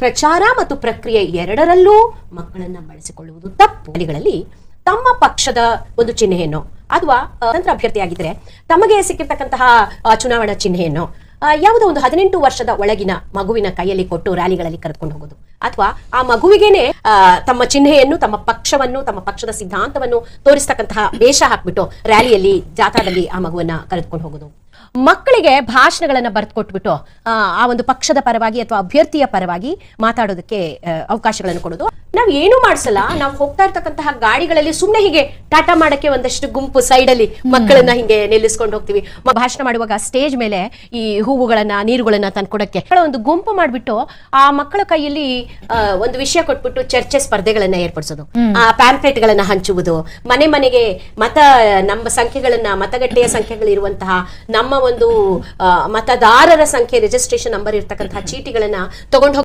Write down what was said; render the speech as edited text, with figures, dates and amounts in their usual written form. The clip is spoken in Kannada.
ಪ್ರಚಾರ ಮತ್ತು ಪ್ರಕ್ರಿಯೆ ಎರಡರಲ್ಲೂ ಮಕ್ಕಳನ್ನ ಬಳಸಿಕೊಳ್ಳುವುದು ತಪ್ಪು. ಹಳ್ಳಿಗಳಲ್ಲಿ ತಮ್ಮ ಪಕ್ಷದ ಒಂದು ಚಿಹ್ನೆಯನ್ನು ಅಥವಾ ಸ್ವತಂತ್ರ ಅಭ್ಯರ್ಥಿಯಾಗಿದ್ದರೆ ತಮಗೆ ಸಿಕ್ಕಿರ್ತಕ್ಕಂತಹ ಚುನಾವಣಾ ಚಿಹ್ನೆಯನ್ನು ಯಾವುದೋ ಒಂದು 18 ವರ್ಷದ ಒಳಗಿನ ಮಗುವಿನ ಕೈಯಲ್ಲಿ ಕೊಟ್ಟು ರ್ಯಾಲಿಗಳಲ್ಲಿ ಕರೆದುಕೊಂಡು ಹೋಗೋದು, ಅಥವಾ ಆ ಮಗುವಿಗೇನೆ ತಮ್ಮ ಚಿಹ್ನೆಯನ್ನು, ತಮ್ಮ ಪಕ್ಷವನ್ನು, ತಮ್ಮ ಪಕ್ಷದ ಸಿದ್ಧಾಂತವನ್ನು ತೋರಿಸ್ತಕ್ಕಂತಹ ವೇಷ ಹಾಕ್ಬಿಟ್ಟು ರ್ಯಾಲಿಯಲ್ಲಿ, ಜಾಥಾದಲ್ಲಿ ಆ ಮಗುವನ್ನ ಕರೆದುಕೊಂಡು ಹೋಗೋದು. ಮಕ್ಕಳಿಗೆ ಭಾಷಣಗಳನ್ನ ಬರೆದುಕೊಟ್ಬಿಟ್ಟು ಆ ಒಂದು ಪಕ್ಷದ ಪರವಾಗಿ ಅಥವಾ ಅಭ್ಯರ್ಥಿಯ ಪರವಾಗಿ ಮಾತಾಡೋದಕ್ಕೆ ಅವಕಾಶಗಳನ್ನು ಕೊಡೋದು. ನಾವ್ ಏನು ಮಾಡಿಸಲ್ಲ, ನಾವು ಹೋಗ್ತಾ ಇರ್ತಕ್ಕಂತಹ ಗಾಡಿಗಳಲ್ಲಿ ಸುಮ್ನೆ ಹೀಗೆ ಟಾಟಾ ಮಾಡಕ್ಕೆ ಒಂದಷ್ಟು ಗುಂಪು ಸೈಡ್ ಅಲ್ಲಿ ಮಕ್ಕಳನ್ನ ಹಿಂಗೆ ನಿಲ್ಲಿಸ್ಕೊಂಡು ಹೋಗ್ತೀವಿ. ಭಾಷಣ ಮಾಡುವಾಗ ಸ್ಟೇಜ್ ಮೇಲೆ ಈ ಹೂವುಗಳನ್ನ, ನೀರುಗಳನ್ನ ತಂದ್ಕೊಡಕ್ಕೆ ಒಂದು ಗುಂಪು ಮಾಡ್ಬಿಟ್ಟು ಆ ಮಕ್ಕಳ ಕೈಯಲ್ಲಿ ಒಂದು ವಿಷಯ ಕೊಟ್ಬಿಟ್ಟು ಚರ್ಚೆ ಸ್ಪರ್ಧೆಗಳನ್ನ ಏರ್ಪಡಿಸೋದು, ಆ ಪ್ಯಾಂಪ್ಲೆಟ್ ಗಳನ್ನ ಹಂಚುವುದು, ಮನೆ ಮನೆಗೆ ನಮ್ಮ ಸಂಖ್ಯೆಗಳನ್ನ, ಮತಗಟ್ಟೆಯ ಸಂಖ್ಯೆಗಳಿರುವಂತಹ ನಮ್ಮ ಒಂದು ಮತದಾರರ ಸಂಖ್ಯೆ, ರಿಜಿಸ್ಟ್ರೇಷನ್ ನಂಬರ್ ಇರ್ತಕ್ಕಂತಹ ಚೀಟಿಗಳನ್ನ ತಗೊಂಡು